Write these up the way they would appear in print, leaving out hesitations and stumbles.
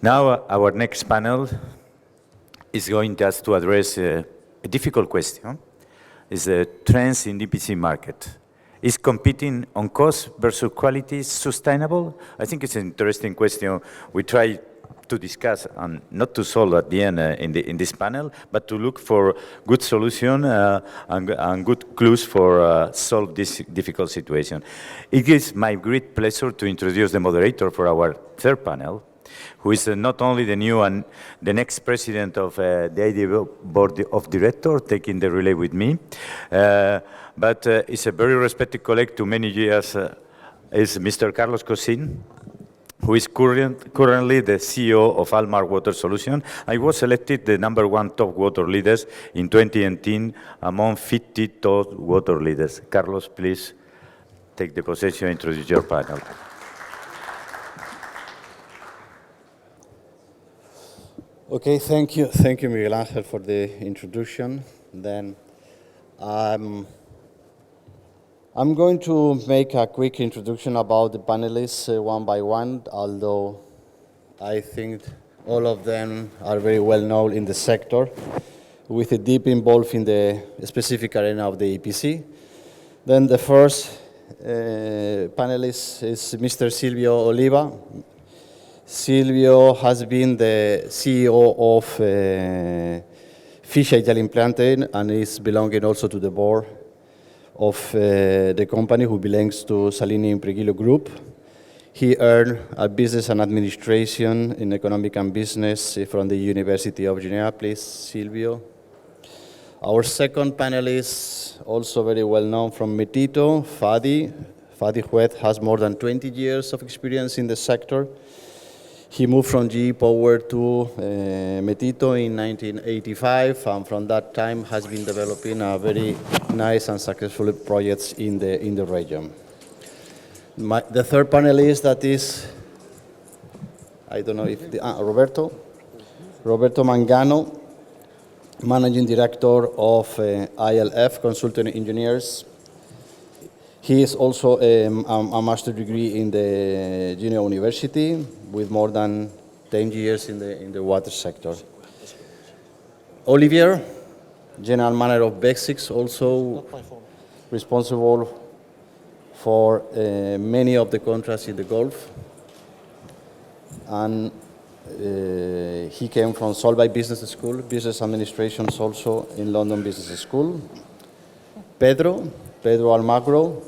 Now, our next panel is going just to address a difficult question. Is the trends in the EPC market. Is competing on cost versus quality sustainable? I think it's an interesting question we try to discuss and not to solve at the end in this panel, but to look for good solution and good clues for solve this difficult situation. It is my great pleasure to introduce the moderator for our third panel, who is not only the new and the next president of the IDB Board of Directors, taking the relay with me, but is a very respected colleague to many years, is Mr. Carlos Cosin, who is currently the CEO of Almar Water Solutions. I was elected the #1 top water leaders in 2018 among 50 top water leaders. Carlos, please take the position and introduce your panel. Okay, thank you, Miguel Ángel, for the introduction. Then I'm going to make a quick introduction about the panelists one by one, although I think all of them are very well known in the sector, with a deep involved in the specific arena of the EPC. Then the first panelist is Mr. Silvio Oliva. Silvio has been the CEO of Fischer Italian Plantain and is belonging also to the board of the company who belongs to Salini Impregilo Group. He earned a business and administration in economic and business from the University of Geneva. Please, Silvio. Our second panelist, also very well known from Metito, Fadi. Fadi Huet has more than 20 years of experience in the sector. He moved from GE Power to Metito in 1985, and from that time has been developing a very nice and successful projects in the region. The third panelist, that is, I don't know if Roberto Mangano, Managing Director of ILF Consulting Engineers. He is also a master's degree in the Geneva University with more than 10 years in the water sector. Olivier, General Manager of Bexix, also responsible for many of the contracts in the Gulf. And he came from Solvay Business School, Business Administration also in London Business School. Pedro Almagro,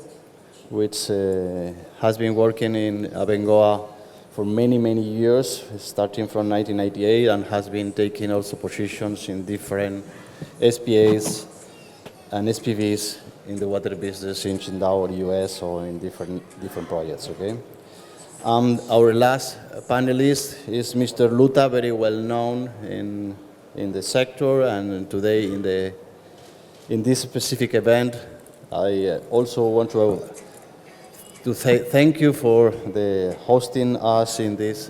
which has been working in Abengoa for many, many years, starting from 1998, and has been taking also positions in different SPAs and SPVs in the water business in Qingdao or US or in different projects, okay? Our last panelist is Mr. Luta, very well known in the sector, and today in this specific event, I also want to say thank you for the hosting us in this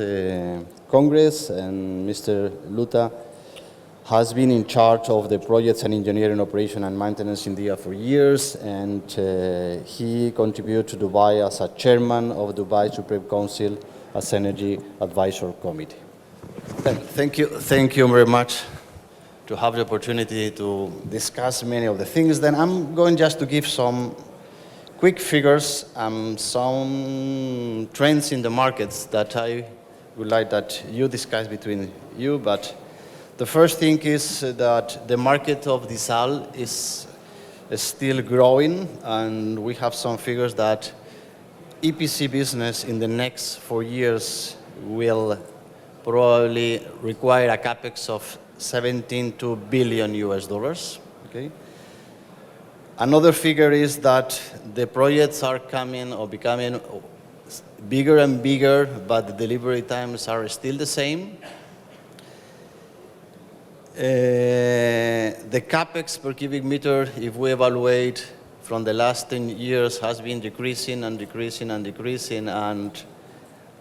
Congress, and Mr. Luta has been in charge of the projects and engineering operation and maintenance in India for years, and he contributed to Dubai as a chairman of Dubai Supreme Council as Energy Advisor Committee. Thank you very much to have the opportunity to discuss many of the things. Then I'm going just to give some quick figures and some trends in the markets that I would like that you discuss between you. But the first thing is that the market of desal is still growing, and we have some figures that EPC business in the next 4 years will probably require a capex of $17 billion US. Okay. Another figure is that the projects are coming or becoming bigger and bigger, but the delivery times are still the same. The capex per cubic meter, if we evaluate from the last 10 years, has been decreasing and decreasing and decreasing, and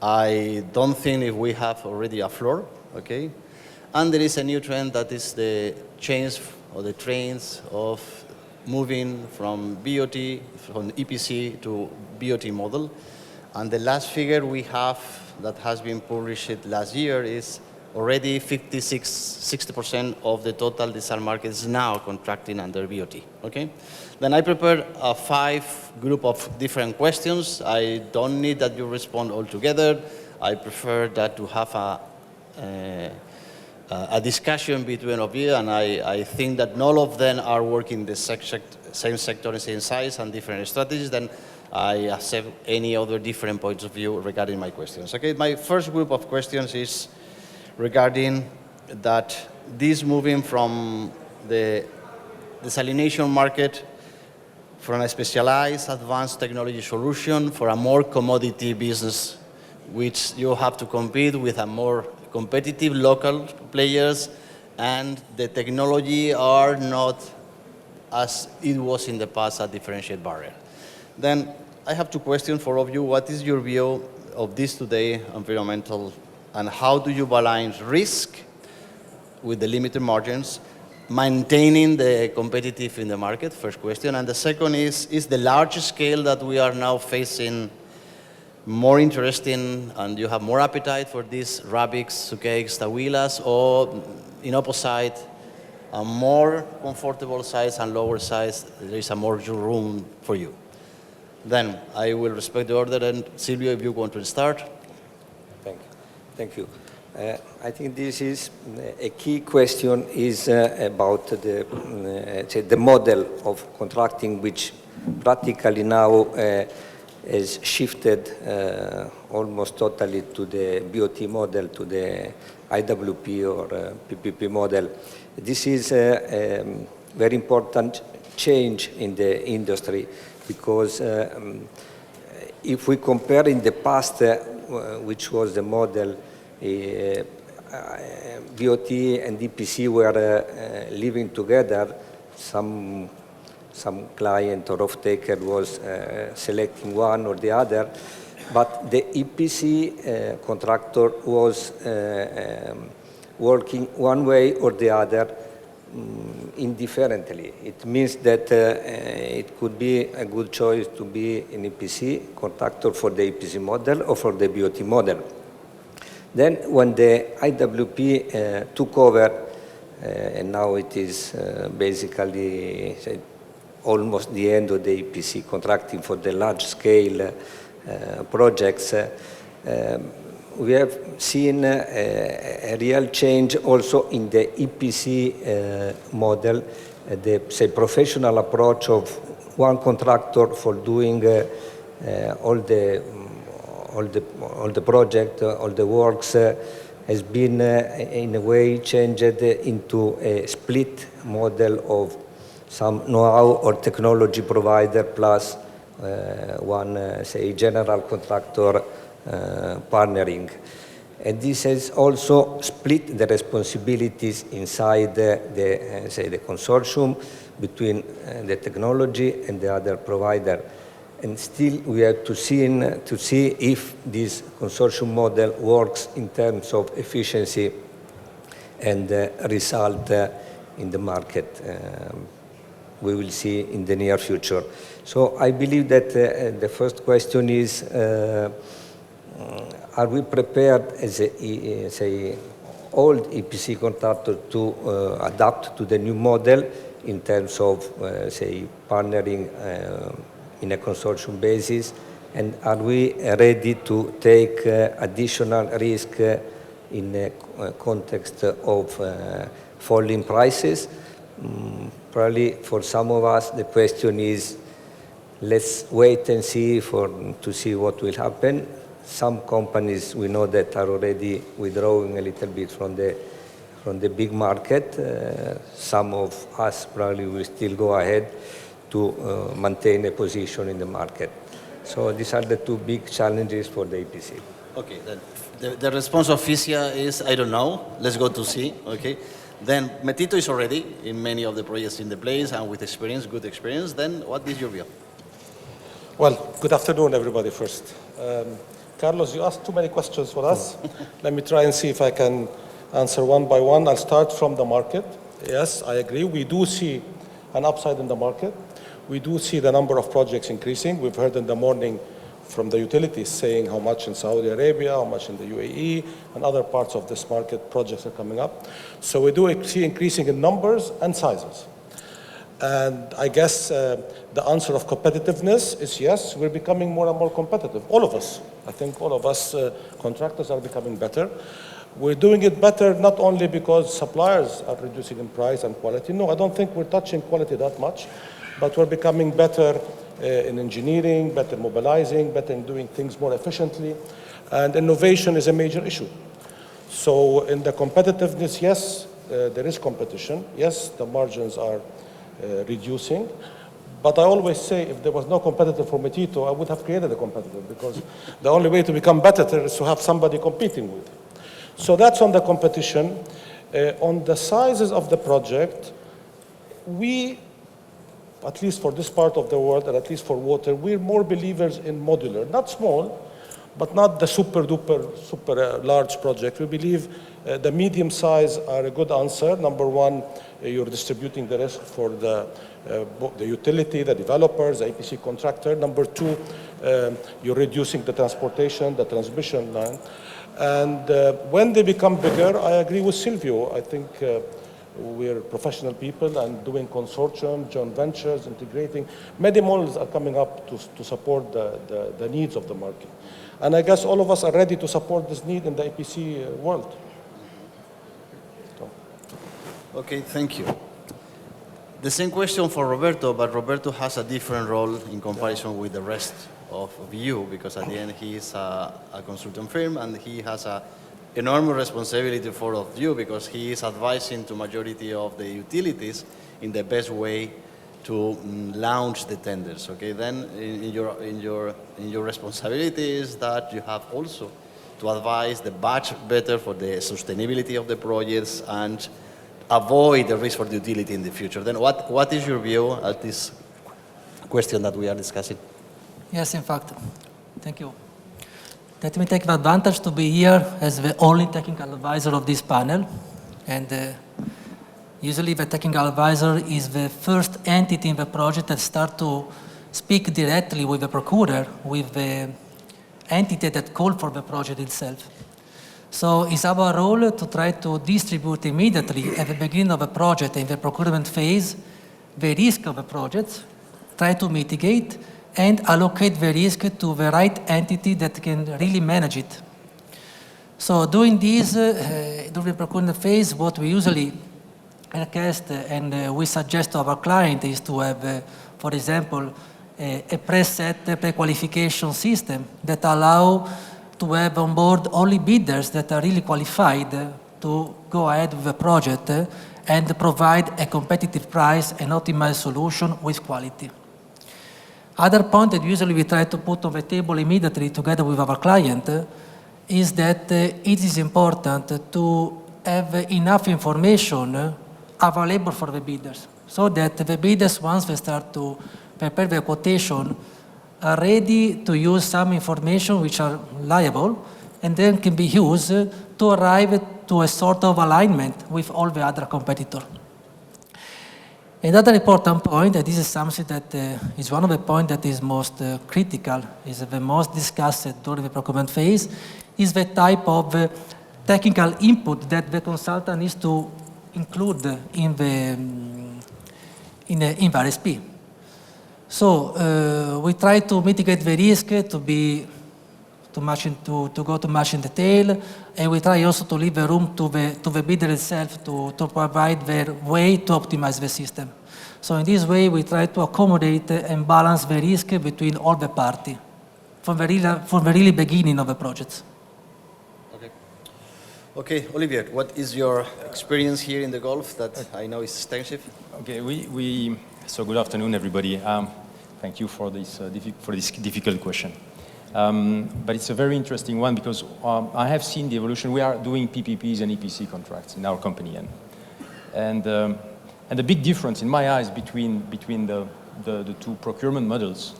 I don't think if we have already a floor, okay? And there is a new trend that is the change or the trends of moving from BOT, from EPC to BOT model. And the last figure we have that has been published last year is already 60% of the total desal market is now contracting under BOT, okay? Then I prepared a 5 group of different questions. I don't need that you respond all together. I prefer that to have a discussion between of you, and I think that none of them are working the same sector and same size and different strategies. Then I accept any other different points of view regarding my questions. Okay, my first group of questions is regarding that this moving from the desalination market from a specialized advanced technology solution for a more commodity business, which you have to compete with a more competitive local players, and the technology are not as it was in the past a differentiate barrier. Then I have 2 questions for all of you. What is your view of this today, environmental, and how do you balance risk with the limited margins, maintaining the competitive in the market? First question. And the second is the large scale that we are now facing more interesting and you have more appetite for these Rabics, Sucakes, Tawilas, or in opposite, a more comfortable size and lower size, there is a more room for you? Then I will respect the order, and Silvio, if you want to start. Thank you. I think this is a key question is about the model of contracting, which practically now has shifted almost totally to the BOT model, to the IWP or PPP model. This is a very important change in the industry, because if we compare in the past, which was the model, BOT and EPC were living together. Some client or off-taker was selecting one or the other, but the EPC contractor was working one way or the other indifferently. It means that it could be a good choice to be an EPC contractor for the EPC model or for the BOT model. Then when the IWP took over, and now it is basically almost the end of the EPC contracting for the large-scale projects, we have seen a real change also in the EPC model, the professional approach of one contractor for doing all the project, all the works, has been in a way changed into a split model of some know-how or technology provider plus one, general contractor partnering. And this has also split the responsibilities inside the consortium between the technology and the other provider. And still we have to see if this consortium model works in terms of efficiency and result in the market. We will see in the near future. So I believe that the first question is, are we prepared as a old EPC contractor to adapt to the new model in terms of, partnering in a consortium basis? And are we ready to take additional risk in a context of falling prices? Probably for some of us, the question is, let's wait and see to see what will happen. Some companies we know that are already withdrawing a little bit from the big market. Some of us probably will still go ahead to maintain a position in the market. So these are the 2 big challenges for the EPC. Okay, then the response of Fisia is, I don't know, let's go to see, okay? Then Metito is already in many of the projects in the place and with experience, good experience. Then what is your view? Well, good afternoon, everybody, first. Carlos, you asked too many questions for us. Let me try and see if I can answer one by one. I'll start from the market. Yes, I agree. We do see an upside in the market. We do see the number of projects increasing. We've heard in the morning from the utilities saying how much in Saudi Arabia, how much in the UAE, and other parts of this market projects are coming up. So we do see increasing in numbers and sizes. And I guess the answer of competitiveness is yes, we're becoming more and more competitive. All of us. I think all of us contractors are becoming better. We're doing it better not only because suppliers are reducing in price and quality. No, I don't think we're touching quality that much, but we're becoming better in engineering, better mobilizing, better in doing things more efficiently. And innovation is a major issue. So in the competitiveness, yes, there is competition. Yes, the margins are reducing. But I always say if there was no competitor for Metito, I would have created a competitor, because the only way to become better is to have somebody competing with. So that's on the competition. On the sizes of the project, we, at least for this part of the world, and at least for water, we're more believers in modular. Not small, but not the super large project. We believe the medium size are a good answer. Number one, you're distributing the risk for the utility, the developers, the EPC contractor. Number two, you're reducing the transportation, the transmission line. And when they become bigger, I agree with Silvio. I think we're professional people and doing consortium, joint ventures, integrating. Many models are coming up to support the needs of the market. And I guess all of us are ready to support this need in the EPC world. So. Okay, thank you. The same question for Roberto, but Roberto has a different role in comparison with the rest of you, because at the end he is a consultant firm and he has an enormous responsibility for all of you, because he is advising to majority of the utilities in the best way to launch the tenders. Okay, then in your responsibilities that you have also to advise the batch better for the sustainability of the projects and avoid the risk for the utility in the future. Then what is your view at this question that we are discussing? Yes, in fact, thank you. Let me take the advantage to be here as the only technical advisor of this panel. And usually the technical advisor is the first entity in the project that starts to speak directly with the procurer, with the entity that called for the project itself. So it's our role to try to distribute immediately at the beginning of a project in the procurement phase the risk of the project, try to mitigate and allocate the risk to the right entity that can really manage it. So doing this, during the procurement phase, what we usually request and we suggest to our client is to have, for example, a preset pre-qualification system that allow to have on board only bidders that are really qualified to go ahead with the project and provide a competitive price and optimized solution with quality. Other point that usually we try to put on the table immediately together with our client is that it is important to have enough information available for the bidders, so that the bidders, once they start to prepare the quotation, are ready to use some information which are reliable and then can be used to arrive to a sort of alignment with all the other competitors. Another important point, and this is something that is one of the points that is most critical, is the most discussed during the procurement phase, is the type of technical input that the consultant needs to include in the RSP. So we try to mitigate the risk to go too much in detail, and we try also to leave the room to the bidder itself to provide their way to optimize the system. So in this way, we try to accommodate and balance the risk between all the parties from the really beginning of the project. Okay, Olivier, what is your experience here in the Gulf that I know is extensive? Okay, so good afternoon, everybody. Thank you for this difficult question. But it's a very interesting one because I have seen the evolution. We are doing PPPs and EPC contracts in our company. And the big difference in my eyes between the two procurement models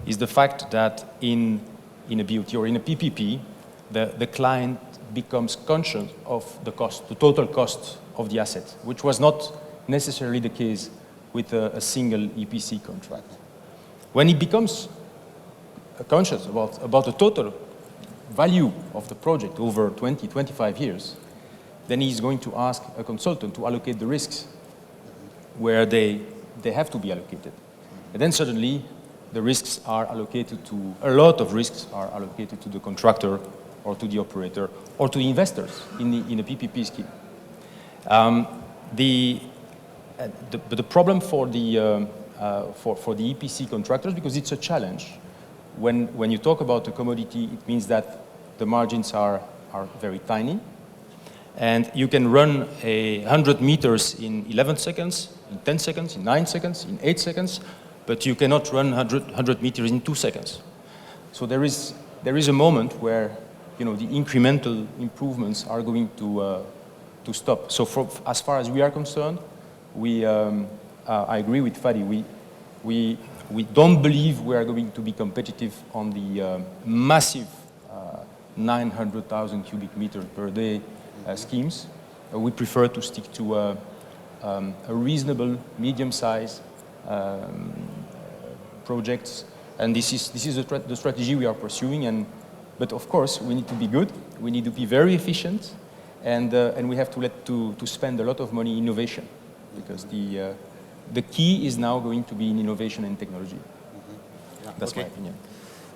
is the fact that in a BOT or in a PPP, the client becomes conscious of the cost, the total cost of the asset, which was not necessarily the case with a single EPC contract. When it becomes conscious about the total value of the project over 20, 25 years, then he's going to ask a consultant to allocate the risks where they have to be allocated. And then suddenly, the risks are allocated to, a lot of risks are allocated to the contractor or to the operator or to the investors in a PPP scheme. But the problem for the EPC contractors, because it's a challenge, when you talk about a commodity, it means that the margins are very tiny. And you can run 100 meters in 11 seconds, in 10 seconds, in 9 seconds, in 8 seconds, but you cannot run 100 meters in 2 seconds. So there is a moment where the incremental improvements are going to stop. So as far as we are concerned, I agree with Fadi. We don't believe we are going to be competitive on the massive 900,000 cubic meters per day schemes. We prefer to stick to a reasonable, medium-sized projects, and this is the strategy we are pursuing. But of course, we need to be good. We need to be very efficient, and we have to spend a lot of money in innovation, because the key is now going to be in innovation and technology. Mm-hmm. Yeah, that's my opinion.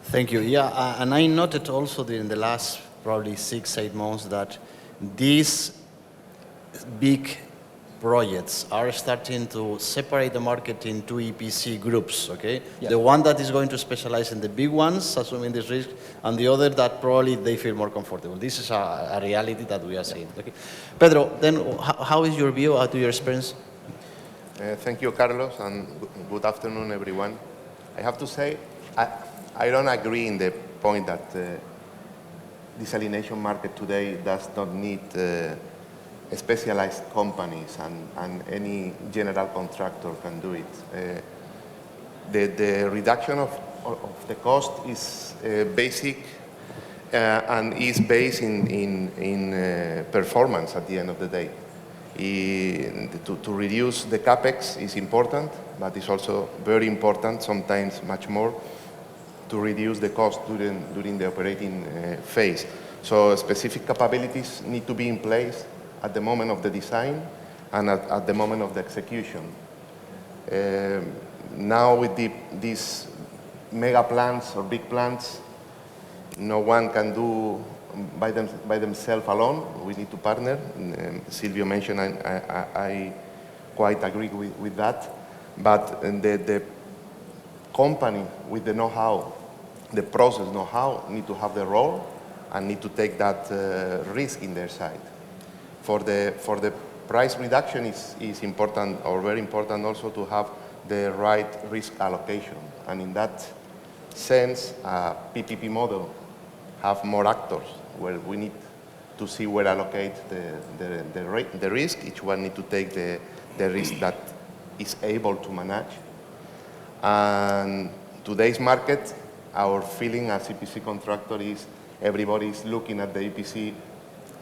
Thank you. Yeah, and I noted also in the last probably 6-8 months that these big projects are starting to separate the market into EPC groups, okay? Yeah. The one that is going to specialize in the big ones, assuming this risk, and the other that probably they feel more comfortable. This is a reality that we are seeing. Okay. Pedro, then how is your view, how do you experience? Thank you, Carlos, and good afternoon, everyone. I have to say, I don't agree in the point that desalination market today does not need specialized companies and any general contractor can do it. The reduction of the cost is basic and is based in performance at the end of the day. To reduce the capex is important, but it's also very important, sometimes much more, to reduce the cost during the operating phase. So specific capabilities need to be in place at the moment of the design and at the moment of the execution. Now with these mega plants or big plants, no one can do by themselves alone. We need to partner. Silvio mentioned, I quite agree with that. But the company with the know-how, the process know-how, need to have the role and need to take that risk in their side. For the price reduction is important, or very important also, to have the right risk allocation. And in that sense, a PPP model have more actors where we need to see where allocate the risk. Each one need to take the risk that is able to manage. And today's market, our feeling as EPC contractor is everybody is looking at the EPC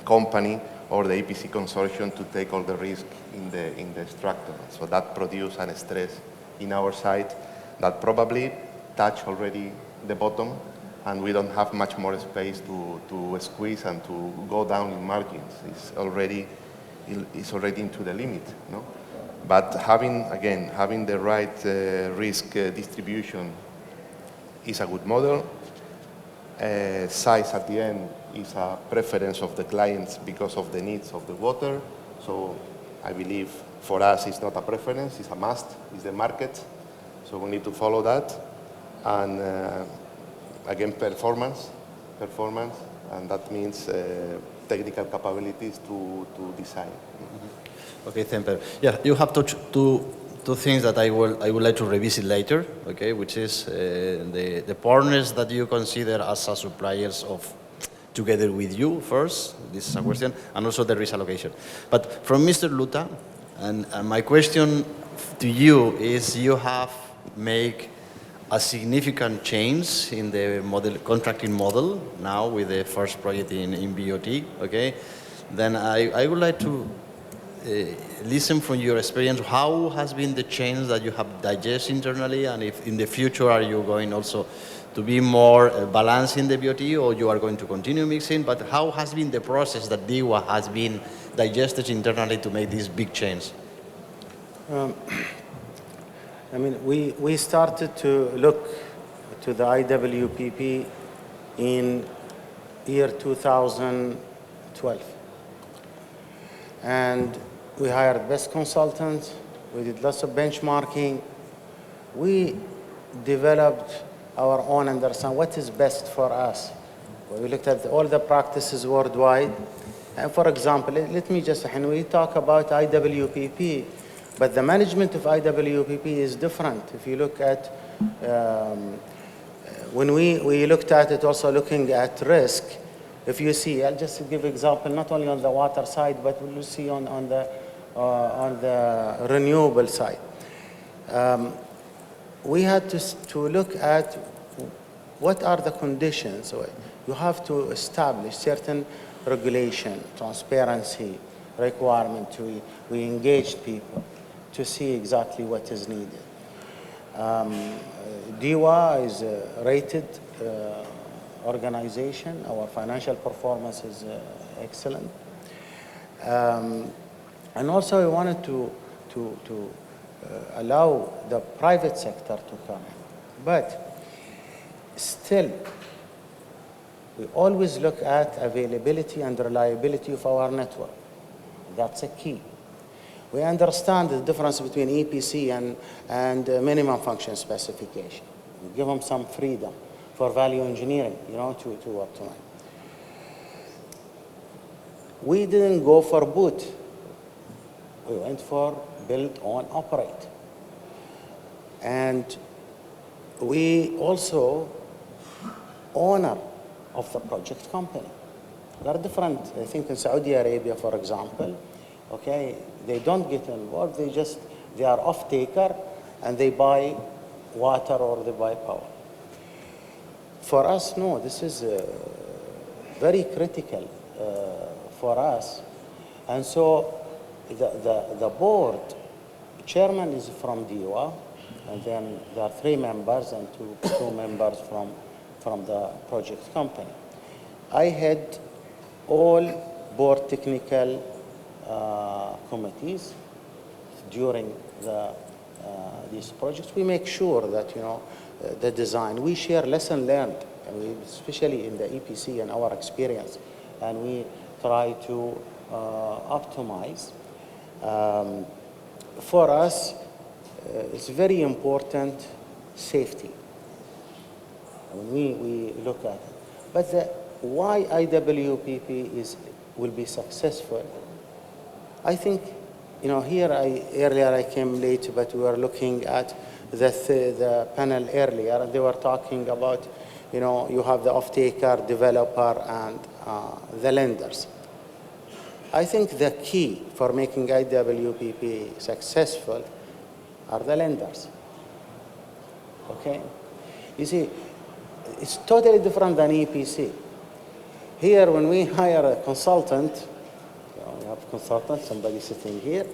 company or the EPC consortium to take all the risk in the structure. So that produces an stress in our side that probably touch already the bottom, and we don't have much more space to squeeze and to go down in margins. It's already into the limit, no? But having the right risk distribution is a good model. Size at the end is a preference of the clients because of the needs of the water. So I believe for us it's not a preference, it's a must, it's the market. So we need to follow that. And again, performance, and that means technical capabilities to design. Mm-hmm. Okay, thank you. Yeah, you have two things that I would like to revisit later, okay, which is the partners that you consider as suppliers of together with you first, this is a question, and also the risk allocation. But from Mr. Luta, and my question to you is, you have made a significant change in the contracting model now with the first project in BOT, okay? Then I would like to listen from your experience, how has been the change that you have digested internally, and if in the future are you going also to be more balanced in the BOT, or you are going to continue mixing? But how has been the process that DIWA has been digested internally to make this big change? I mean, we started to look to the IWPP in year 2012. And we hired best consultants. We did lots of benchmarking. We developed our own understanding what is best for us. We looked at all the practices worldwide. And for example, let me just, when we talk about IWPP, but the management of IWPP is different. If you look at, when we looked at it, also looking at risk, if you see, I'll just give example, not only on the water side, but we'll see on the renewable side. We had to look at what are the conditions. So you have to establish certain regulation, transparency, requirement. We engaged people to see exactly what is needed. DIWA is a rated organization. Our financial performance is excellent. And also we wanted to allow the private sector to come in. But still, we always look at availability and reliability of our network. That's a key. We understand the difference between EPC and minimum function specification. We give them some freedom for value engineering, to optimize. We didn't go for boot. We went for build, own, operate. And we also owner of the project company. There are different, I think in Saudi Arabia, for example, okay, they don't get involved, they are off-taker and they buy water or they buy power. For us, no, this is very critical for us. And so the board chairman is from DIWA, and then there are 3 members and two members from the project company. I had all board technical committees during these projects. We make sure that the design. We share lesson learned, and especially in the EPC and our experience, and we try to optimize. For us, it's very important safety. When we look at it. But why IWPP will be successful, I think, earlier I came late, but we were looking at the panel earlier. They were talking about, you have the off-taker, developer, and the lenders. I think the key for making IWPP successful are the lenders. Okay? You see, it's totally different than EPC. Here, when we hire a consultant, we have a consultant, somebody sitting here,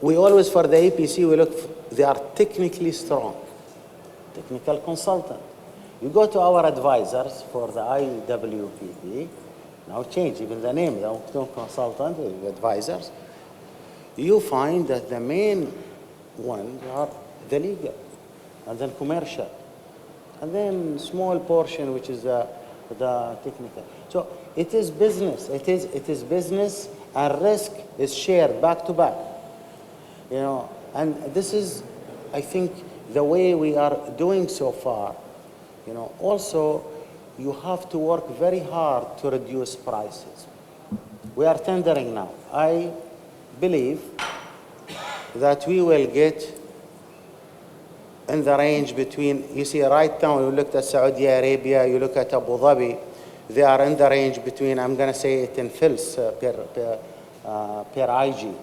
we always, for the EPC, we look, they are technically strong, technical consultant. You go to our advisors for the IWPP, now change even the name, the consultant, the advisors, you find that the main ones are the legal, and then commercial, and then small portion, which is the technical. So it is business. It is business, and risk is shared back to back. And this is, I think, the way we are doing so far. Also, you have to work very hard to reduce prices. We are tendering now. I believe that we will get in the range between, you see right now, you look at Saudi Arabia, you look at Abu Dhabi, they are in the range between, I'm going to say it in fils per IG.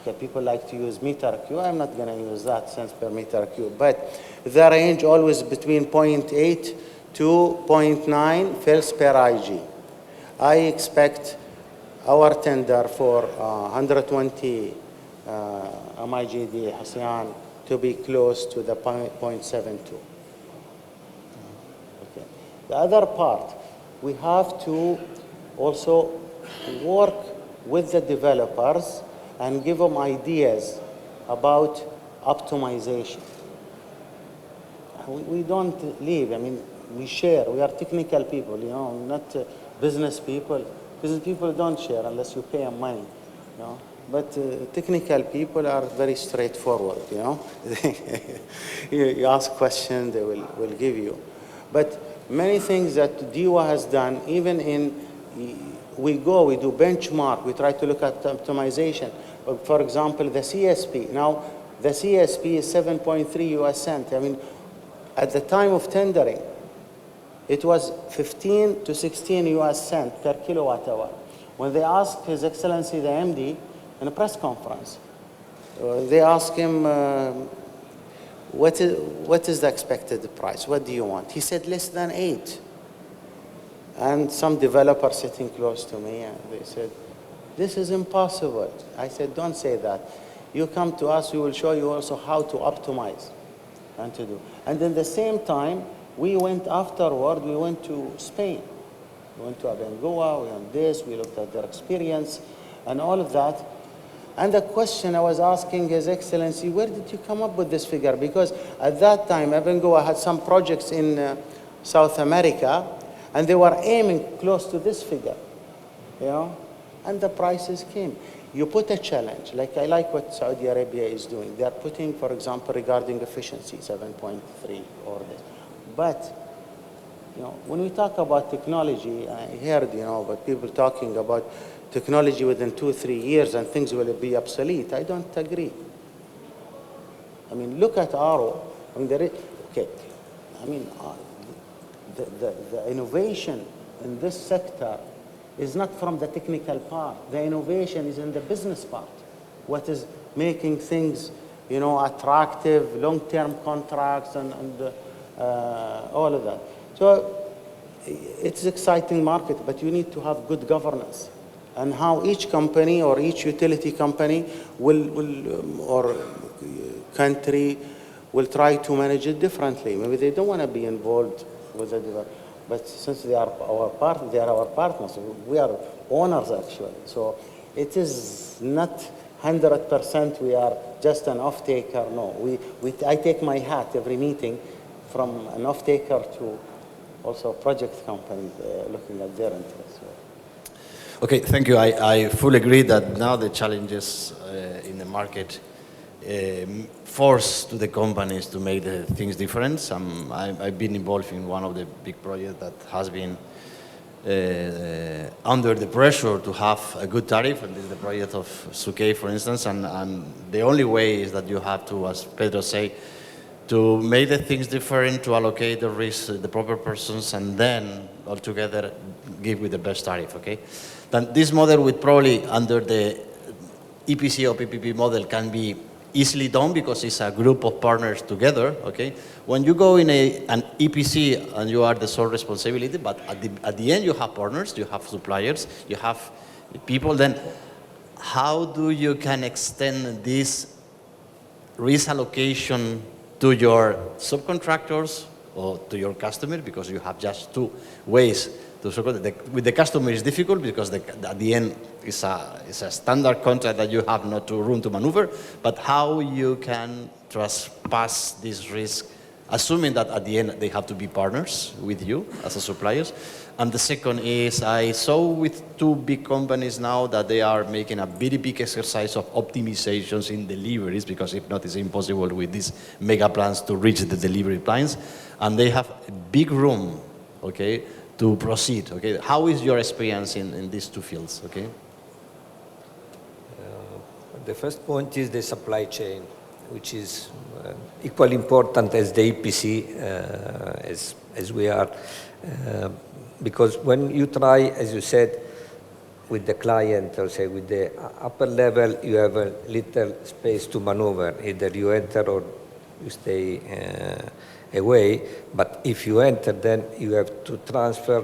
Okay, people like to use meter cube. I'm not going to use that cents per meter cube. But the range always between 0.8 to 0.9 fils per IG. I expect our tender for 120 MIGD Hasyan to be close to the 0.72. Okay. The other part, we have to also work with the developers and give them ideas about optimization. We don't leave. I mean, we share. We are technical people, you know, not business people. Business people don't share unless you pay them money, you know. But technical people are very straightforward, you know. You ask questions, they will give you. But many things that DIWA has done, even in, we do benchmark, we try to look at optimization. For example, the CSP. Now, the CSP is 7.3 US cent. I mean, at the time of tendering, it was 15 to 16 US cent per kilowatt hour. When they asked His Excellency the MD in a press conference, they asked him, what is the expected price? What do you want? He said less than 8. And some developer sitting close to me, and they said, this is impossible. I said, don't say that. You come to us, we will show you also how to optimize and to do. And at the same time, we went afterward, we went to Spain. We went to Abengoa, we went this, we looked at their experience and all of that. And the question I was asking His Excellency, where did you come up with this figure? Because at that time, Abengoa had some projects in South America, and they were aiming close to this figure, you know, and the prices came. You put a challenge, like I like what Saudi Arabia is doing. They are putting, for example, regarding efficiency, 7.3 or this. But, you know, when we talk about technology, I heard, you know, about people talking about technology within 2-3 years and things will be obsolete. I don't agree. I mean, look at RO. I mean, okay. I mean, the innovation in this sector is not from the technical part. The innovation is in the business part. What is making things, you know, attractive, long-term contracts and all of that. So it's an exciting market, but you need to have good governance. And how each company or each utility company or country will try to manage it differently. Maybe they don't want to be involved with the development. But since they are our partners. We are owners actually. So it is not 100% we are just an off-taker. No, I take my hat every meeting from an off-taker to also a project company looking at their interests. Okay, thank you. I fully agree that now the challenges in the market force to the companies to make the things different. I've been involved in one of the big projects that has been under the pressure to have a good tariff, and this is the project of Suquei, for instance, and the only way is that you have to, as Pedro said, to make the things different, to allocate the risk to the proper persons, and then altogether give with the best tariff, okay? Then this model would probably, under the EPC or PPP model, can be easily done because it's a group of partners together, okay? When you go in an EPC and you are the sole responsibility, but at the end you have partners, you have suppliers, you have people, then how do you can extend this risk allocation to your subcontractors or to your customer, because you have just two ways to with the customer is difficult because at the end it's a standard contract that you have not room to maneuver, but how you can trespass this risk, assuming that at the end they have to be partners with you as a suppliers. And the second is, I saw with two big companies now that they are making a very big exercise of optimizations in deliveries, because if not, it's impossible with these mega plans to reach the delivery plans. And they have a big room, okay, to proceed, okay? How is your experience in these two fields, okay? The first point is the supply chain, which is equally important as the EPC, as we are. Because when you try, as you said, with the client, or say with the upper level, you have a little space to maneuver. Either you enter or you stay away. But if you enter, then you have to transfer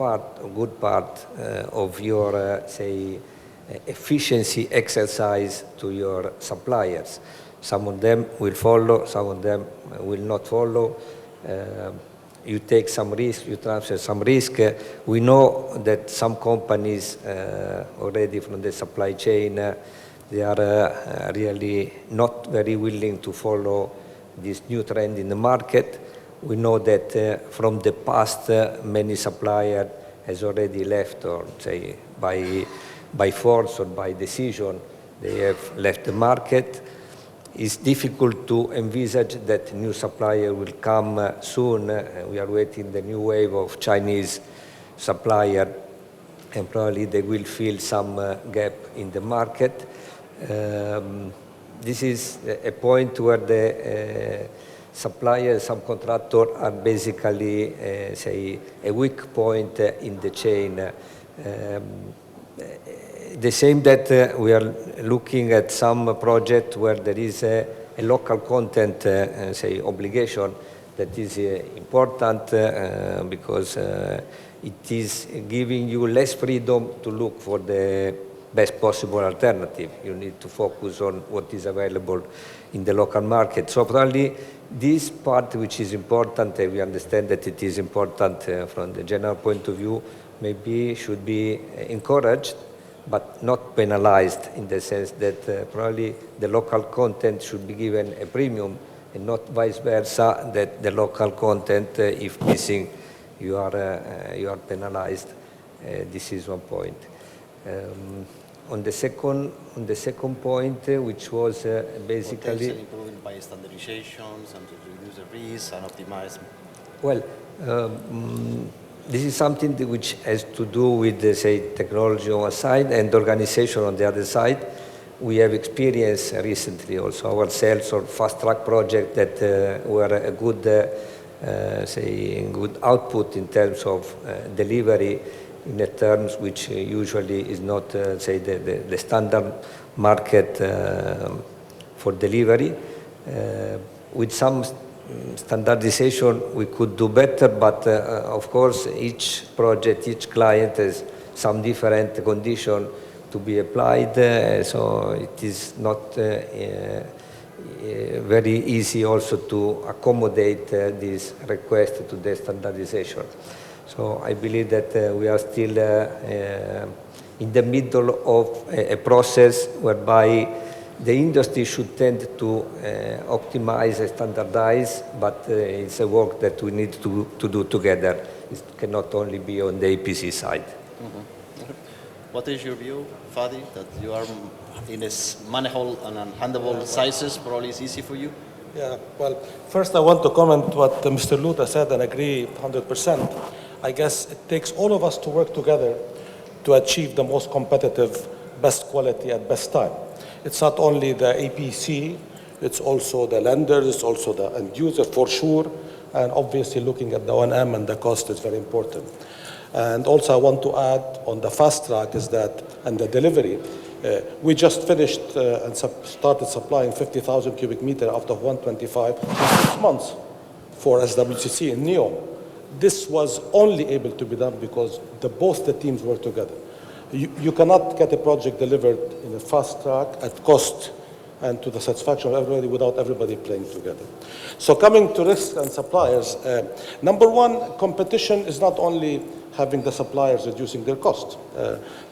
a good part of your, say, efficiency exercise to your suppliers. Some of them will follow, some of them will not follow. you take some risk, you transfer some risk. We know that some companies already from the supply chain, they are really not very willing to follow this new trend in the market. We know that from the past, many suppliers has already left, or say by force or by decision, they have left the market. It's difficult to envisage that new supplier will come soon. We are waiting the new wave of Chinese supplier, and probably they will fill some gap in the market. This is a point where the suppliers, subcontractor are basically, say, a weak point in the chain. The same that we are looking at some project where there is a local content, say, obligation that is important because it is giving you less freedom to look for the best possible alternative. You need to focus on what is available in the local market. So probably this part which is important, we understand that it is important from the general point of view, maybe should be encouraged, but not penalized in the sense that probably the local content should be given a premium and not vice versa, that the local content, if missing, you are penalized. This is one point. On the second point, which was basically potential improvement by standardizations and to reduce the risk and optimize. Well, this is something which has to do with, say, technology on one side and organization on the other side. We have experienced recently also ourselves on fast-track project that were a good, say, good output in terms of delivery in the terms which usually is not, say, the standard market for delivery. With some standardization, we could do better, but of course, each project, each client has some different condition to be applied, so it is not very easy also to accommodate this request to the standardization. So I believe that we are still in the middle of a process whereby the industry should tend to optimize and standardize, but it's a work that we need to do together. It cannot only be on the EPC side. Mm-hmm. What is your view, Fadi, that you are in this manifold and unhandleable sizes? Probably it's easy for you. Yeah, well, first I want to comment what Mr. Luta said and agree 100%. I guess it takes all of us to work together to achieve the most competitive, best quality at best time. It's not only the APC, it's also the lenders, it's also the end user for sure, and obviously looking at the O&M and the cost is very important. And also I want to add on the fast track is that, and the delivery, we just finished and started supplying 50,000 cubic meter out of 125 in 6 months for SWCC in NEOM. This was only able to be done because both the teams work together. You cannot get a project delivered in a fast track at cost and to the satisfaction of everybody without everybody playing together. So coming to risks and suppliers, number one, competition is not only having the suppliers reducing their cost.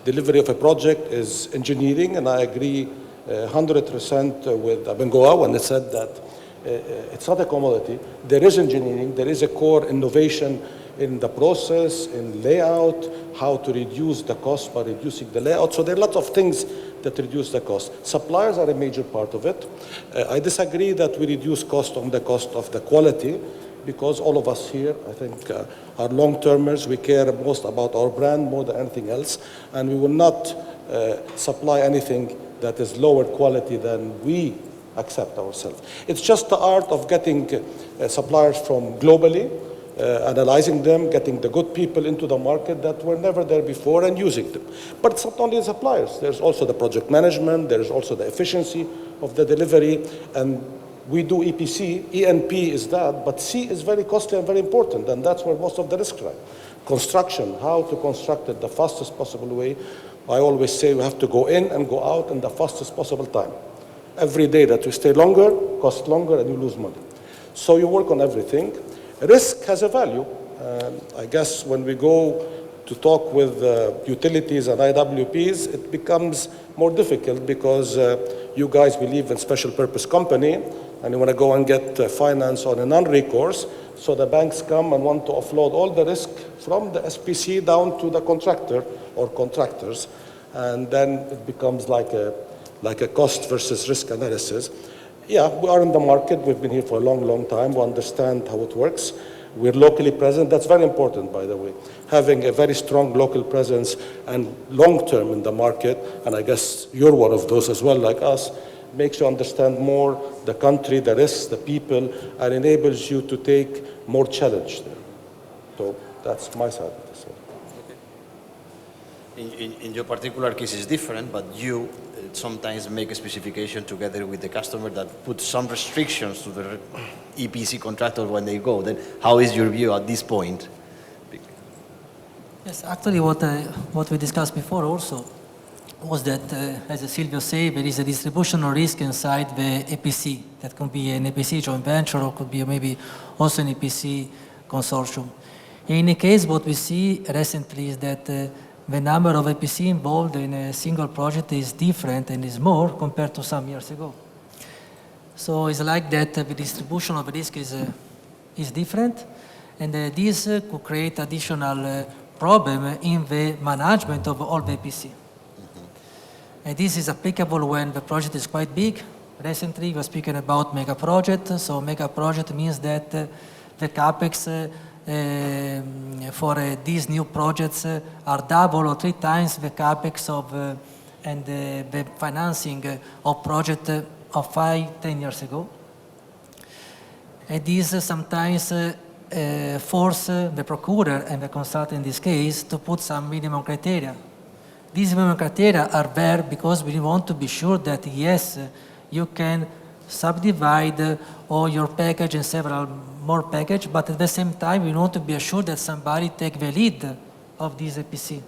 Delivery of a project is engineering, and I agree 100% with Abengoa when they said that it's not a commodity. There is engineering, there is a core innovation in the process, in layout, how to reduce the cost by reducing the layout. So there are lots of things that reduce the cost. Suppliers are a major part of it. I disagree that we reduce cost on the cost of the quality, because all of us here, I think, are long-termers. We care most about our brand more than anything else, and we will not supply anything that is lower quality than we accept ourselves. It's just the art of getting suppliers from globally, analyzing them, getting the good people into the market that were never there before and using them. But it's not only the suppliers. There's also the project management. There's also the efficiency of the delivery. And we do EPC. ENP is that. But C is very costly and very important. And that's where most of the risks lie. Construction, how to construct it the fastest possible way. I always say we have to go in and go out in the fastest possible time. Every day that you stay longer, costs longer, and you lose money. So you work on everything. Risk has a value. I guess when we go to talk with utilities and IWPs, it becomes more difficult because you guys believe in special purpose company and you want to go and get finance on a non-recourse. So the banks come and want to offload all the risk from the SPC down to the contractor or contractors. And then it becomes like a cost versus risk analysis. Yeah, we are in the market. We've been here for a long, long time. We understand how it works. We're locally present. That's very important, by the way. Having a very strong local presence and long-term in the market, and I guess you're one of those as well, like us, makes you understand more the country, the risks, the people, and enables you to take more challenge there. So that's my side of this. In your particular case, it's different, but you sometimes make a specification together with the customer that puts some restrictions to the EPC contractor when they go. Then how is your view at this point? Yes, actually what we discussed before also was that, as Silvio said, there is a distribution of risk inside the EPC. That could be an EPC joint venture or could be maybe also an EPC consortium. In any case, what we see recently is that the number of EPC involved in a single project is different and is more compared to some years ago. So it's like that the distribution of risk is different, and this could create additional problem in the management of all the EPC. And this is applicable when the project is quite big. Recently, we were speaking about mega project. So mega project means that the capex for these new projects are double or 3 times the capex of and the financing of project of 5-10 years ago. And this sometimes force the procurer and the consultant in this case to put some minimum criteria. These minimum criteria are there because we want to be sure that yes, you can subdivide all your package in several more package, but at the same time we want to be assured that somebody take the lead of this EPC.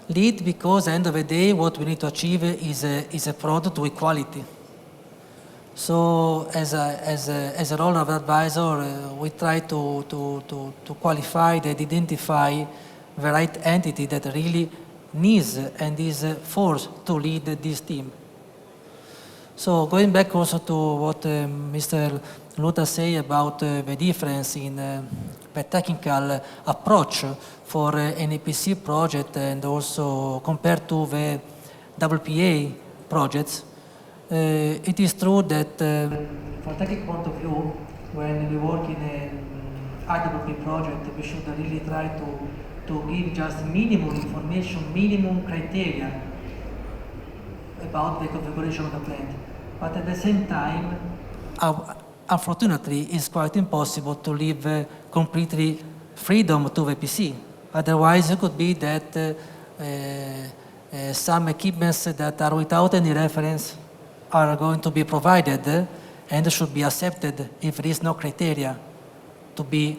Lead because at the end of the day what we need to achieve is a product with quality. So as a role of advisor, we try to qualify and identify the right entity that really needs and is forced to lead this team. So going back also to what Mr. Luta said about the difference in the technical approach for an EPC project and also compared to the WPA projects, it is true that from a technical point of view, when we work in an IWP project, we should really try to give just minimum information, minimum criteria about the configuration of the plant. But at the same time, unfortunately, it's quite impossible to leave completely freedom to the EPC. Otherwise, it could be that some equipments that are without any reference are going to be provided and should be accepted if there is no criteria to be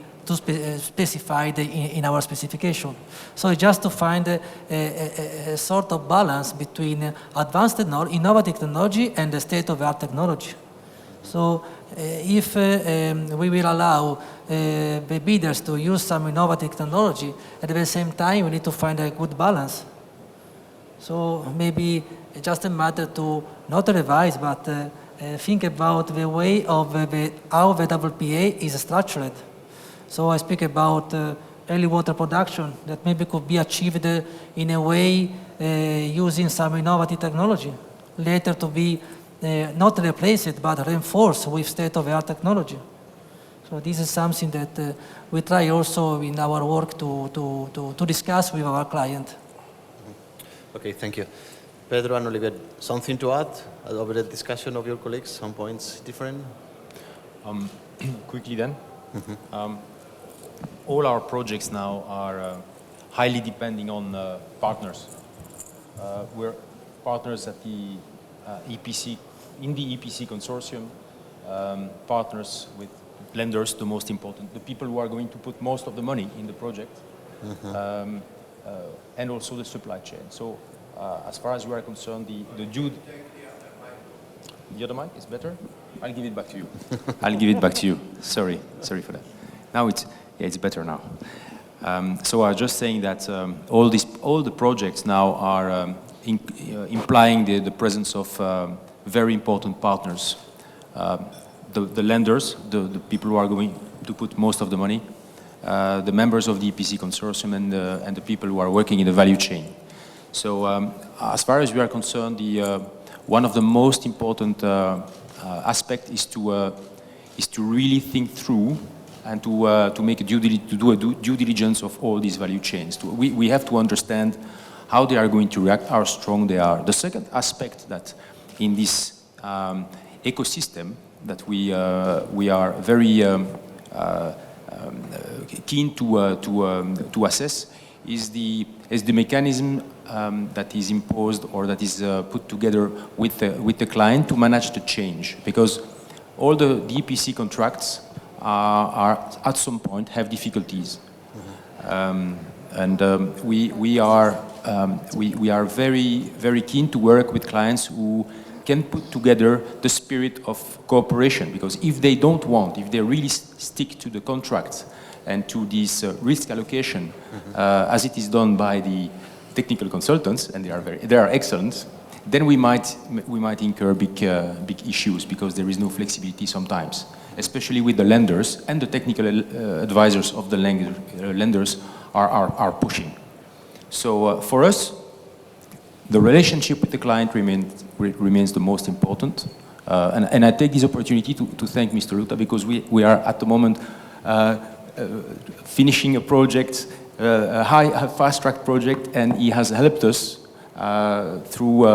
specified in our specification. So it's just to find a sort of balance between advanced innovative technology and the state-of-the-art technology. So if we will allow the bidders to use some innovative technology, at the same time we need to find a good balance. So maybe it's just a matter to not revise, but think about the way of how the WPA is structured. So I speak about early water production that maybe could be achieved in a way using some innovative technology, later to be not replaced but reinforced with state-of-the-art technology. So this is something that we try also in our work to discuss with our client. Okay, thank you. Pedro and Oliver, something to add over the discussion of your colleagues? Some points different? Quickly then. All our projects now are highly depending on partners. We're partners at the EPC, in the EPC consortium, partners with lenders, the most important, the people who are going to put most of the money in the project, and also the supply chain. So as far as we are concerned, the other mic is better? I'll give it back to you. I'll give it back to you. Sorry for that. Now it's better now. So I was just saying that all the projects now are implying the presence of very important partners. The lenders, the people who are going to put most of the money, the members of the EPC consortium, and the people who are working in the value chain. So as far as we are concerned, one of the most important aspects is to really think through and to make a due diligence of all these value chains. We have to understand how they are going to react, how strong they are. The second aspect that in this ecosystem that we are very keen to assess is the mechanism that is imposed or that is put together with the client to manage the change, because all the EPC contracts are at some point have difficulties, and we are very keen to work with clients who can put together the spirit of cooperation, because if they don't want, if they really stick to the contracts and to this risk allocation, as it is done by the technical consultants, and they are excellent, then we might incur big issues, because there is no flexibility sometimes, especially with the lenders, and the technical advisors of the lenders are pushing. So for us, the relationship with the client remains the most important. And I take this opportunity to thank Mr. Luta, because we are at the moment finishing a project, a fast-track project, and he has helped us through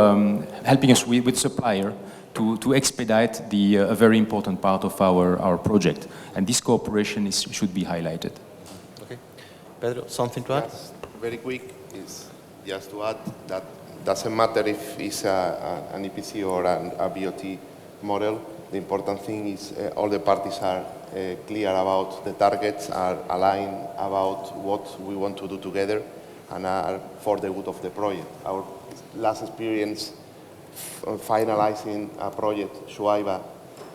helping us with supplier to expedite a very important part of our project. And this cooperation should be highlighted. Okay. Pedro, something to add? Yes, very quick is just to add that doesn't matter if it's an EPC or a BOT model. The important thing is all the parties are clear about the targets, are aligned about what we want to do together, and are for the good of the project. Our last experience finalizing a project, Shuaiba,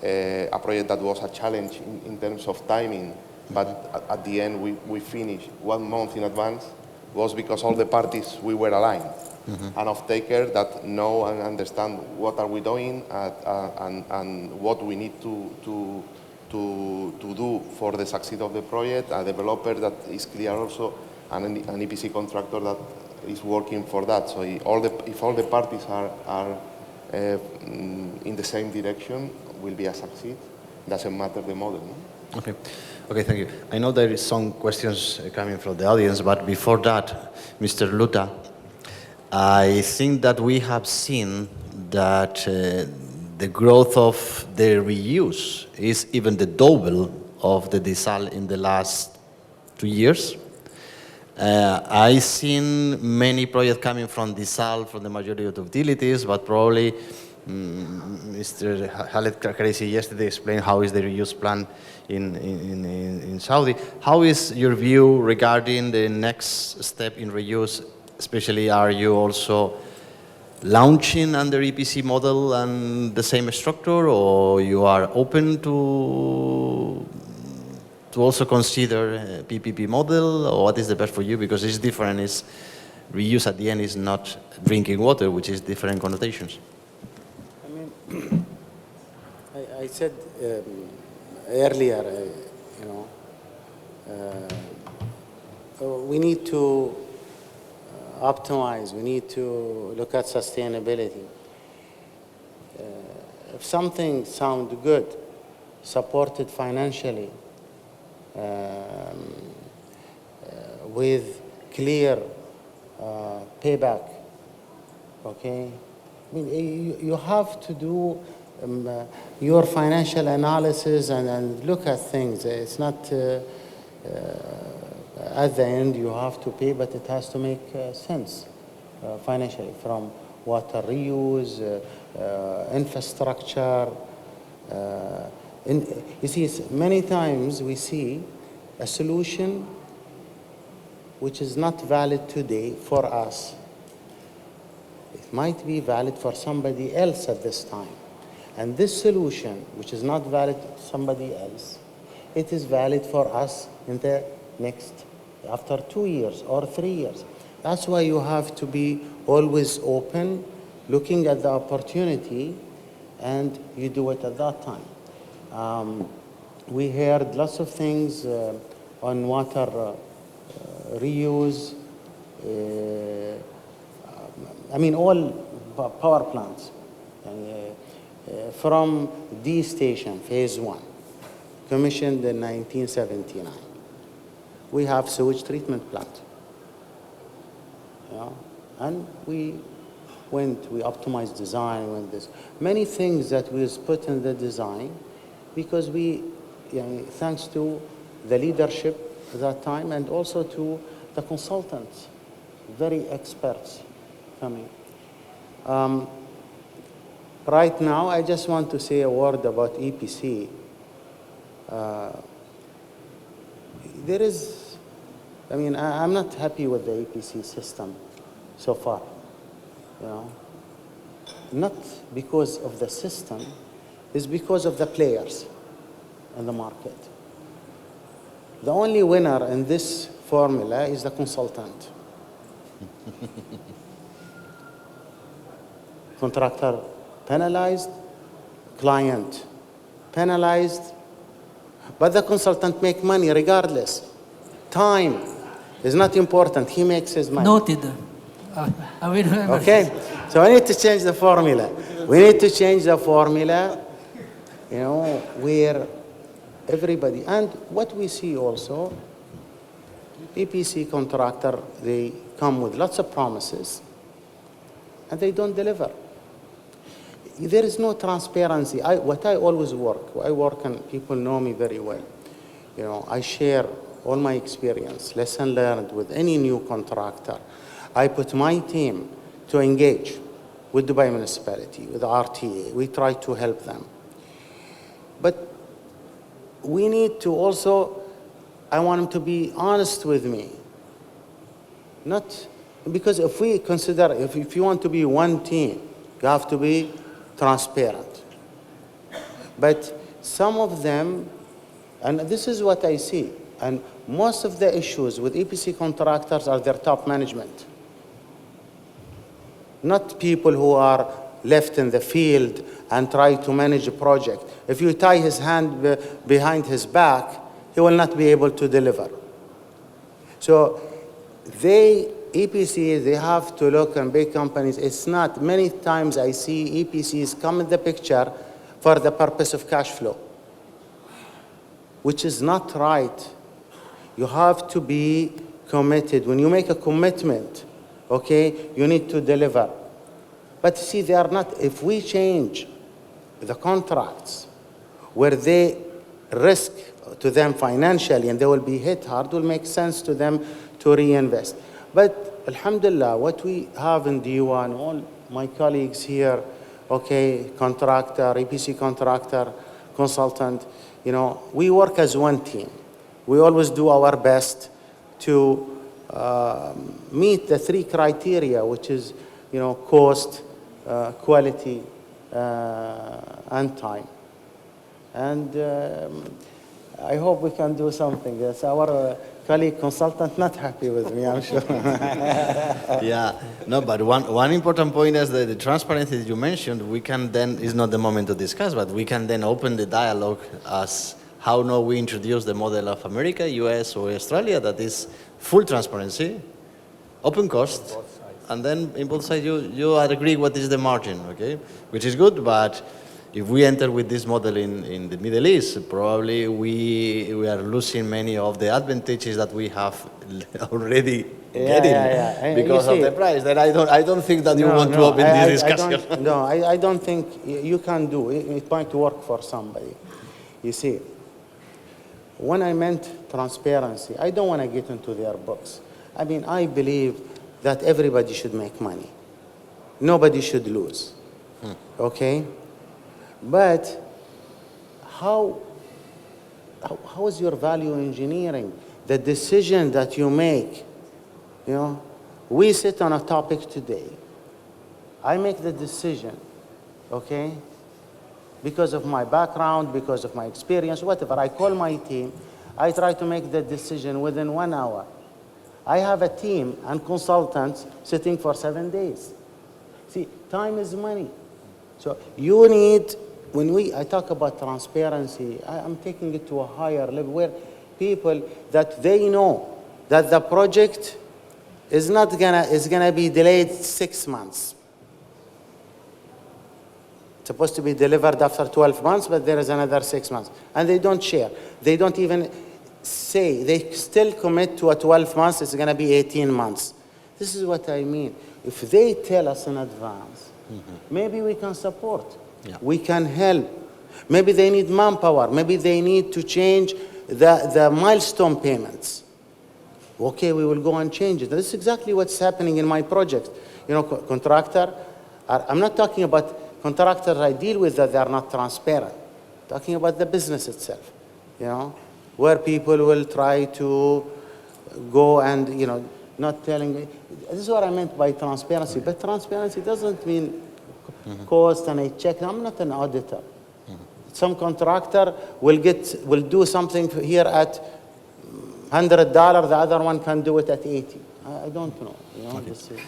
a project that was a challenge in terms of timing, but at the end we finished 1 month in advance, was because all the parties, we were aligned. An off-taker that know and understand what are we doing and what we need to do for the success of the project, a developer that is clear also, and an EPC contractor that is working for that. So if all the parties are in the same direction, will be a success. Doesn't matter the model. No? Okay. Okay, thank you. I know there is some questions coming from the audience, but before that, Mr. Luta, I think that we have seen that the growth of the reuse is even the double of the desal in the last 2 years. I've seen many projects coming from desal from the majority of the utilities, but probably Mr. Khaled Karisi yesterday explained how is the reuse plan in Saudi. How is your view regarding the next step in reuse? Especially, are you also launching under EPC model and the same structure, or you are open to also consider a PPP model, or what is the best for you? Because it's different. It's reuse at the end is not drinking water, which is different connotations. I mean, I said earlier, we need to optimize, we need to look at sustainability. If something sounds good, supported financially, with clear payback, okay? I mean, you have to do your financial analysis and look at things. It's not at the end you have to pay, but it has to make sense financially, from water reuse, infrastructure. You see, many times we see a solution which is not valid today for us. It might be valid for somebody else at this time. And this solution, which is not valid to somebody else, it is valid for us in the next, after 2 years or 3 years. That's why you have to be always open, looking at the opportunity, and you do it at that time. We heard lots of things on water reuse, I mean, all power plants. From D station, phase 1, commissioned in 1979. We have sewage treatment plant. Yeah? And we optimized design, went this. Many things that we put in the design because thanks to the leadership at that time and also to the consultants, very experts coming. Right now, I just want to say a word about EPC. I'm not happy with the EPC system so far. Not because of the system, it's because of the players in the market. The only winner in this formula is the consultant. Contractor penalized, client penalized, but the consultant make money regardless. Time is not important, he makes his money. Noted. I will remember. Okay, so we need to change the formula. We need to change the formula, where everybody, and what we see also, EPC contractor, they come with lots of promises, and they don't deliver. There is no transparency. What I always work, and people know me very well. I share all my experience, lesson learned with any new contractor. I put my team to engage with Dubai municipality, with RTA. We try to help them. But we need to also, I want them to be honest with me. Not, because if we consider, if you want to be one team, you have to be transparent. But some of them, and this is what I see, and most of the issues with EPC contractors are their top management. Not people who are left in the field and try to manage a project. If you tie his hand behind his back, he will not be able to deliver. So EPCs, they have to look, and big companies, it's not, many times I see EPCs come in the picture for the purpose of cash flow, which is not right. You have to be committed. When you make a commitment, okay, you need to deliver. But see, they are not, if we change the contracts where they risk to them financially and they will be hit hard, it will make sense to them to reinvest. But alhamdulillah, what we have in D1, all my colleagues here, okay, contractor, EPC contractor, consultant, we work as one team. We always do our best to meet the 3 criteria, which is, cost, quality, and time. And I hope we can do something. Yes, our colleague consultant not happy with me, I'm sure. Yeah, no, but one important point is that the transparency that you mentioned, we can then, it's not the moment to discuss, but we can then open the dialogue as how now we introduce the model of America, US, or Australia, that is full transparency, open cost, and then in both sides you agree what is the margin, okay? Which is good, but if we enter with this model in the Middle East, probably we are losing many of the advantages that we have already getting because of the price. Then I don't think that you want to open this discussion. I don't think you can do it. It might work for somebody. You see, when I meant transparency, I don't want to get into their books. I mean, I believe that everybody should make money. Nobody should lose. Okay? But how is your value engineering? The decision that you make, we sit on a topic today. I make the decision, okay? because of my background, because of my experience, whatever. I call my team. I try to make the decision within 1 hour. I have a team and consultants sitting for 7 days. See, time is money. So you need, I talk about transparency, I'm taking it to a higher level where people that they know that the project is gonna be delayed 6 months. It's supposed to be delivered after 12 months, but there is another 6 months. And they don't share. They don't even say, they still commit to a 12 months, it's gonna be 18 months. This is what I mean. If they tell us in advance, maybe we can support. Yeah. We can help. Maybe they need manpower. Maybe they need to change the milestone payments. Okay, we will go and change it. This is exactly what's happening in my project. You know, contractor, I'm not talking about contractors I deal with that they are not transparent. I'm talking about the business itself, you know, where people will try to go and, you know, not telling. This is what I meant by transparency. But transparency doesn't mean cost and I check. I'm not an auditor. Some contractor will do something here at $100. The other one can do it at 80. I don't know. You know, this is.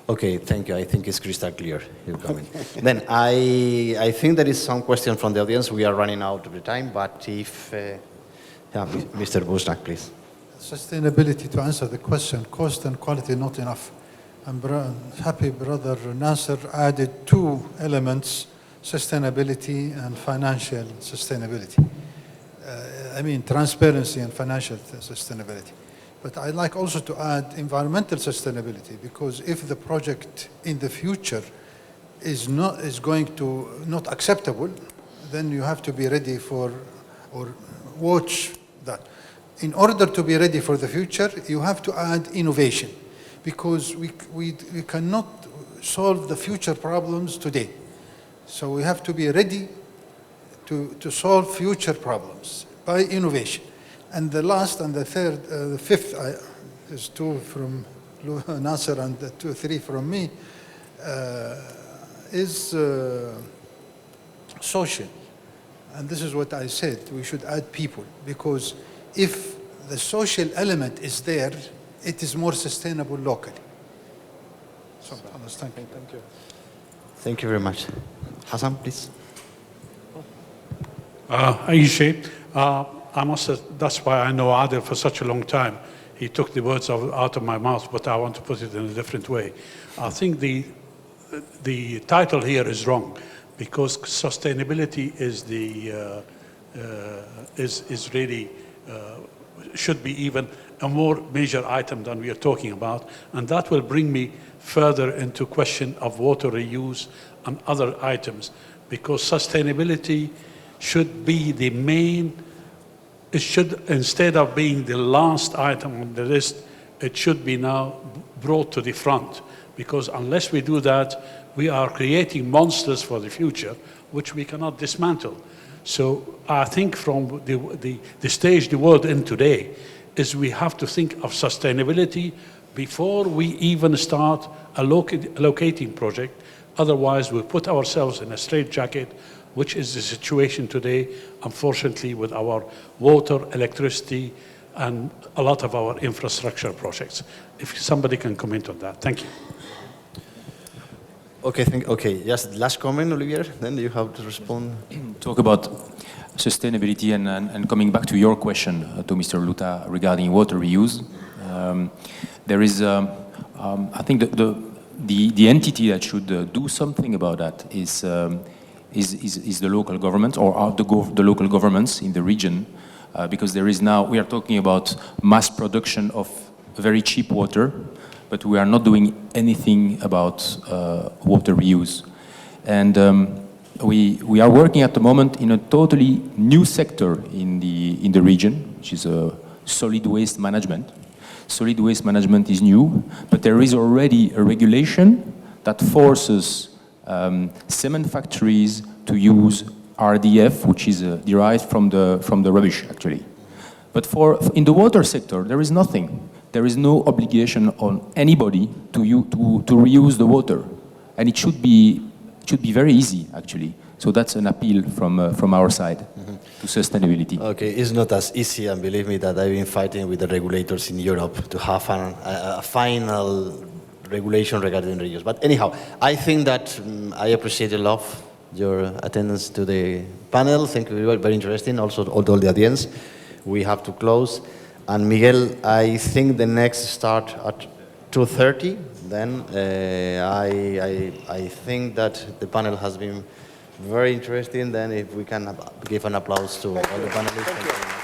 Okay, thank you. I think it's crystal clear, your comment. Then I think there is some question from the audience. We are running out of the time, but if, Mr. Busnak, please. Sustainability, to answer the question, cost and quality not enough. I'm happy Brother Nasser added 2 elements, sustainability and financial sustainability. I mean, transparency and financial sustainability. But I'd like also to add environmental sustainability, because if the project in the future is going to not acceptable, then you have to be ready for, or watch that. In order to be ready for the future, you have to add innovation, because we cannot solve the future problems today. So we have to be ready to solve future problems by innovation. And the last and the third, the fifth, is 2 from Nasser and 3 from me, is social. And this is what I said, we should add people, because if the social element is there, it is more sustainable locally. So, thank you. Thank you very much. Hassan, please. Ayesha, I must have, that's why I know Adil for such a long time. He took the words out of my mouth, but I want to put it in a different way. I think the title here is wrong, because sustainability is is really should be even a more major item than we are talking about, and that will bring me further into question of water reuse and other items, because sustainability should be the main. It should, instead of being the last item on the list, it should be now brought to the front, because unless we do that, we are creating monsters for the future, which we cannot dismantle. So I think from the stage the world in today is we have to think of sustainability before we even start allocating project. Otherwise, we put ourselves in a straitjacket, which is the situation today, unfortunately, with our water, electricity, and a lot of our infrastructure projects. If somebody can comment on that. Thank you. Okay, just last comment, Olivier, then you have to respond. Talk about sustainability and coming back to your question to Mr. Luta regarding water reuse. There is, I think the entity that should do something about that is the local government, or the local governments in the region, because there is now, we are talking about mass production of very cheap water, but we are not doing anything about water reuse. And we are working at the moment in a totally new sector in the region, which is solid waste management. Solid waste management is new, but there is already a regulation that forces cement factories to use RDF, which is derived from the rubbish, actually. But in the water sector, there is nothing. There is no obligation on anybody to reuse the water, and it should be very easy, actually. So that's an appeal from our side to sustainability. Okay, it's not as easy, and believe me that I've been fighting with the regulators in Europe to have a final regulation regarding reuse. But anyhow, I think that I appreciate a lot your attendance to the panel. Thank you, very, very interesting. Also, all the audience. We have to close. And Miguel, I think the next start at 2:30. Then I think that the panel has been very interesting. Then if we can give an applause to all the panelists.